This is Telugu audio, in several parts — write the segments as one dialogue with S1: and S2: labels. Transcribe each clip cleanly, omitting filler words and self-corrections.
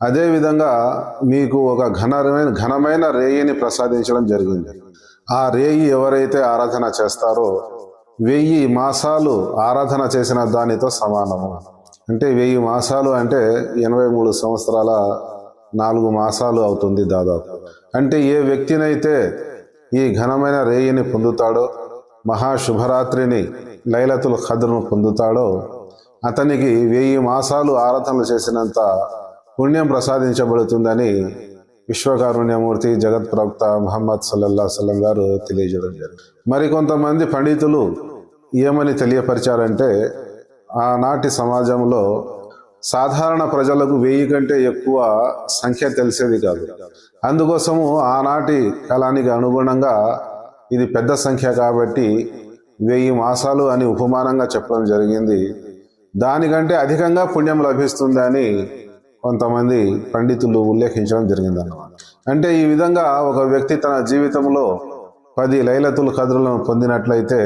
S1: అదేవిధంగా మీకు ఒక ఘనమైన రేయిని ప్రసాదించడం జరిగింది. ఆ రేయి ఎవరైతే ఆరాధన చేస్తారో 1000 మాసాలు ఆరాధన చేసిన దానితో సమానము. అంటే 1000 మాసాలు అంటే 83 సంవత్సరాల 4 మాసాలు అవుతుంది దాదాపు. అంటే ఏ వ్యక్తినైతే ఈ ఘనమైన రేయిని పొందుతాడో, మహాశుభరాత్రిని లైలతుల్ ఖద్ర్ను పొందుతాడో అతనికి 1000 మాసాలు ఆరాధనలు చేసినంత పుణ్యం ప్రసాదించబడుతుందని విశ్వకారుణ్యమూర్తి జగత్ ప్రవక్త ముహమ్మద్ సల్లల్లాహు అలైహి వసల్లం గారు తెలియజేయడం జరిగింది. మరికొంతమంది పండితులు ఏమని తెలియపరిచారంటే, ఆనాటి సమాజంలో సాధారణ ప్రజలకు 1000 కంటే ఎక్కువ సంఖ్య తెలిసేది కాదు. అందుకోసము ఆనాటి కాలానికి అనుగుణంగా ఇది పెద్ద సంఖ్య కాబట్టి 1000 మాసాలు అని ఉపమానంగా చెప్పడం జరిగింది. దానికంటే అధికంగా పుణ్యం లభిస్తుందని కొంతమంది పండితులు ఉల్లేఖించడం జరిగిందన్నమాట. అంటే ఈ విధంగా ఒక వ్యక్తి తన జీవితంలో 10 లైలతుల్ ఖద్రులను పొందినట్లయితే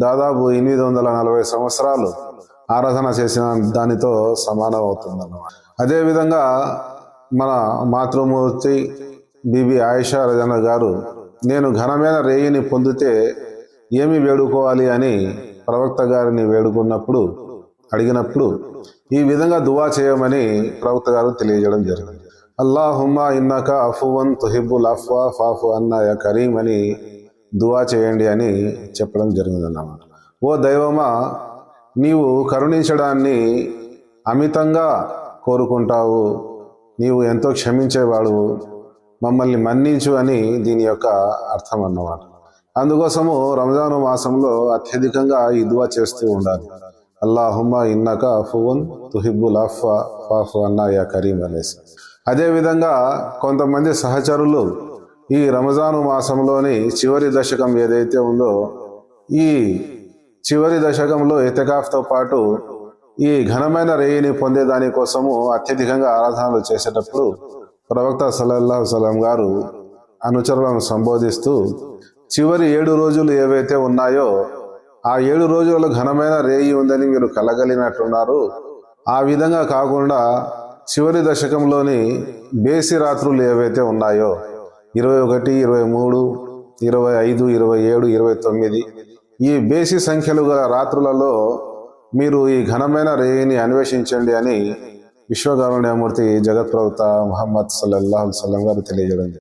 S1: దాదాపు 840 సంవత్సరాలు ఆరాధన చేసిన దానితో సమానం అవుతుందన్నమాట. అదేవిధంగా మన మాతృమూర్తి బీబీ ఆయిషా రజల్లాహు గారు, నేను ఘనమైన రేయిని పొందితే ఏమి వేడుకోవాలి అని ప్రవక్త గారిని అడిగినప్పుడు ఈ విధంగా దువా చేయమని ప్రవక్త గారు తెలియజేయడం జరిగింది. అల్లాహుమ్మా ఇన్నక అఫువన్ తుహిబ్బుల్ అఫ్వా ఫాఫు అన్నా యా కరీం అని దువా చేయండి అని చెప్పడం జరిగిందన్నమాట. ఓ దైవమా, నీవు కరుణించడాన్ని అమితంగా కోరుకుంటావు, నీవు ఎంతో క్షమించేవాడు, మమ్మల్ని మన్నించు అని దీని యొక్క అర్థం అన్నమాట. అందుకోసము రంజాను మాసంలో అత్యధికంగా ఈ దువా చేస్తూ ఉండాలి. అల్లాహుమ్మా ఇన్నక అఫువన్ తుహిబ్బుల్ అఫ్వా ఫాఫు అన్నా యా కరీం అనేసి. అదేవిధంగా కొంతమంది సహచరులు ఈ రంజాను మాసంలోని చివరి దశకం ఏదైతే ఉందో, ఈ చివరి దశకంలో ఇతికాఫ్తో పాటు ఈ ఘనమైన రేయిని పొందేదాని కోసము అత్యధికంగా ఆరాధనలు చేసేటప్పుడు ప్రవక్త సల్లల్లాహు అలైహి వసల్లం గారు అనుచరులను సంబోధిస్తూ, చివరి 7 రోజులు ఏవైతే ఉన్నాయో ఆ 7 రోజులలో ఘనమైన రేయి ఉందని మీరు కలగలిగినట్టున్నారు. ఆ విధంగా కాకుండా చివరి దశకంలోని బేసి రాత్రులు ఏవైతే ఉన్నాయో 21, 23, 25, 27, 29 ఈ బేసి సంఖ్యలు గల రాత్రులలో మీరు ఈ ఘనమైన రేయిని అన్వేషించండి అని విశ్వకారుణ్యమూర్తి జగత్ ప్రవక్త ముహమ్మద్ సల్లల్లాహు అలైహి వసల్లం గారు తెలియజేయడం.